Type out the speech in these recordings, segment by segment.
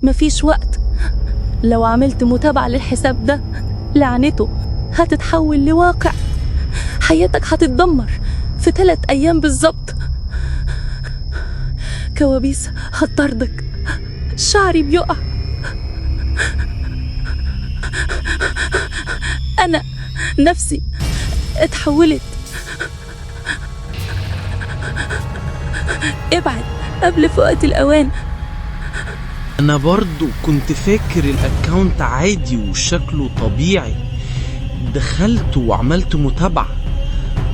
مفيش وقت. لو عملت متابعة للحساب ده لعنته هتتحول لواقع. حياتك هتتدمر في 3 أيام بالظبط. كوابيس هتطاردك، شعري بيقع، أنا نفسي اتحولت. ابعد قبل فوات الأوان. أنا برضو كنت فاكر الأكاونت عادي وشكله طبيعي. دخلت وعملت متابعة،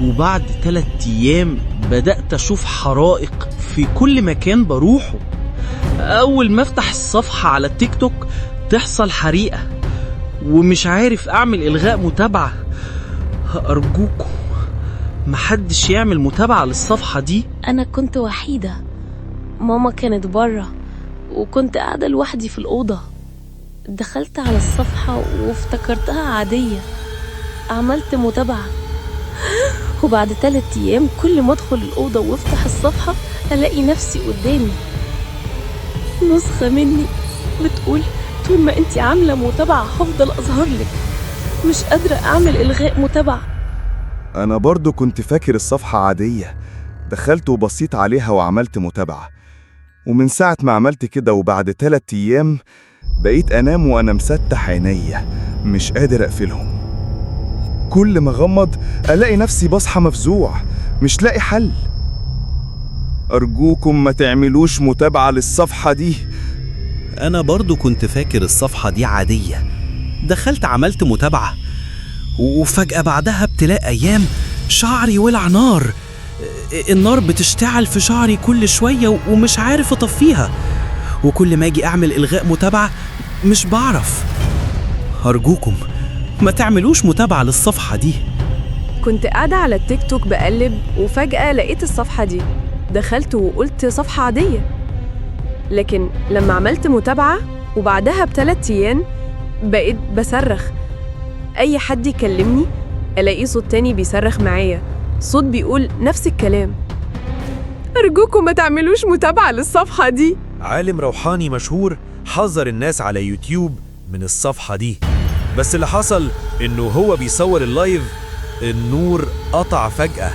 وبعد 3 أيام بدأت أشوف حرائق في كل مكان بروحه. أول ما أفتح الصفحة على التيك توك تحصل حريقة، ومش عارف أعمل إلغاء متابعة. أرجوكم محدش يعمل متابعة للصفحة دي. أنا كنت وحيدة، ماما كانت برا وكنت قاعدة لوحدي في الأوضة. دخلت على الصفحة وافتكرتها عادية، عملت متابعة، وبعد 3 أيام كل ما أدخل الأوضة وافتح الصفحة ألاقي نفسي قدامي. نسخة مني بتقول طول ما أنتي عاملة متابعة هفضل أظهر لك. مش قادرة أعمل إلغاء متابعة. أنا برضو كنت فاكر الصفحة عادية. دخلت وبصيت عليها وعملت متابعة، ومن ساعة ما عملت كده وبعد 3 أيام بقيت أنام وأنا مستح عينيا مش قادر أقفلهم. كل ما غمض ألاقي نفسي بصحى مفزوع مش لاقي حل. أرجوكم ما تعملوش متابعة للصفحة دي. أنا برضو كنت فاكر الصفحة دي عادية. دخلت عملت متابعة، وفجأة بعدها بتلاقي أيام شعري ولع نار. النار بتشتعل في شعري كل شوية ومش عارف أطفيها، وكل ما أجي أعمل إلغاء متابعة مش بعرف. أرجوكم ما تعملوش متابعة للصفحة دي. كنت قاعدة على التيك توك بقلب وفجأة لقيت الصفحة دي. دخلت وقلت صفحة عادية، لكن لما عملت متابعة وبعدها ب3 أيام بقيت بصرخ. أي حد يكلمني ألاقيه صوت تاني بيصرخ معايا، صوت بيقول نفس الكلام. أرجوكم ما تعملوش متابعة للصفحة دي. عالم روحاني مشهور حذر الناس على يوتيوب من الصفحة دي، بس اللي حصل إنه هو بيصور اللايف النور قطع فجأة،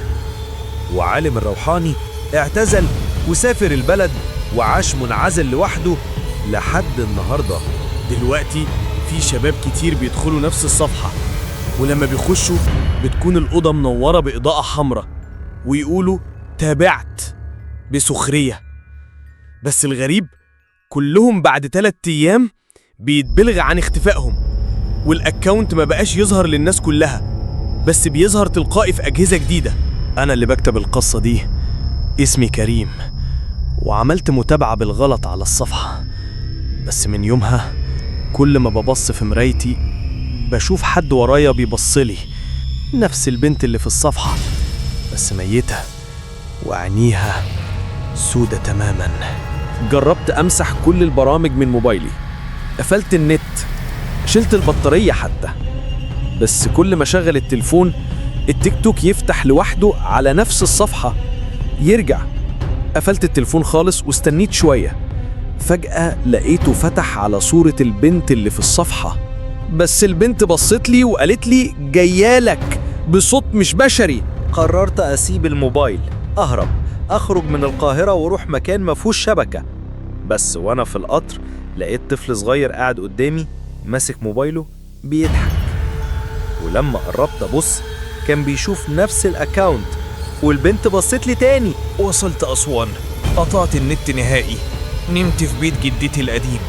وعالم الروحاني اعتزل وسافر البلد وعاش منعزل لوحده لحد النهاردة. دلوقتي في شباب كتير بيدخلوا نفس الصفحة، ولما بيخشوا بتكون الأوضة منورة بإضاءة حمراء ويقولوا تابعت بسخرية. بس الغريب كلهم بعد 3 أيام بيتبلغ عن اختفائهم، والأكاونت ما بقاش يظهر للناس كلها، بس بيظهر تلقائي في أجهزة جديدة. أنا اللي بكتب القصة دي، اسمي كريم، وعملت متابعة بالغلط على الصفحة. بس من يومها كل ما ببص في مرايتي بشوف حد ورايا بيبصلي، نفس البنت اللي في الصفحة بس ميتة وعينيها سودة تماما. جربت أمسح كل البرامج من موبايلي، قفلت النت، شلت البطارية حتى، بس كل ما شغل التليفون التيك توك يفتح لوحده على نفس الصفحة يرجع. قفلت التليفون خالص واستنيت شوية، فجأة لقيته فتح على صورة البنت اللي في الصفحة، بس البنت بصت لي وقالت لي جيالك بصوت مش بشري. قررت أسيب الموبايل، أهرب، أخرج من القاهرة وروح مكان مفهوش شبكة. بس وأنا في القطر لقيت طفل صغير قاعد قدامي ماسك موبايله بيضحك، ولما قربت أبص كان بيشوف نفس الأكاونت، والبنت بصت لي تاني. وصلت أسوان، قطعت النت نهائي، نمت في بيت جدتي القديم.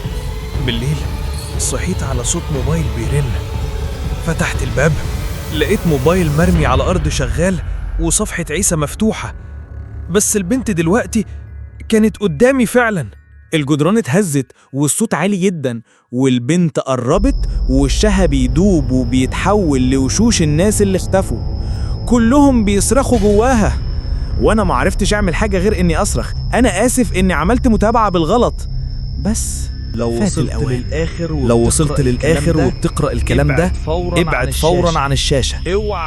بالليل صحيت على صوت موبايل بيرن، فتحت الباب لقيت موبايل مرمي على الأرض شغال وصفحة عيسى مفتوحة، بس البنت دلوقتي كانت قدامي فعلا. الجدران اتهزت والصوت عالي جدا، والبنت قربت ووشها بيدوب وبيتحول لوشوش الناس اللي اختفوا، كلهم بيصرخوا جواها، وانا معرفتش اعمل حاجة غير اني اصرخ انا اسف اني عملت متابعة بالغلط. بس لو وصلت للآخر وبتقرأ الكلام ده ابعد فورا عن الشاشة.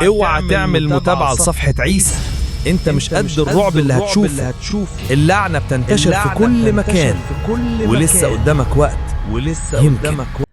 اوعى تعمل متابعة لصفحة عيسى. انت مش قد الرعب اللي هتشوفه. اللعنة بتنتشر في كل مكان، ولسه قدامك وقت. ولسه يمكن. قدامك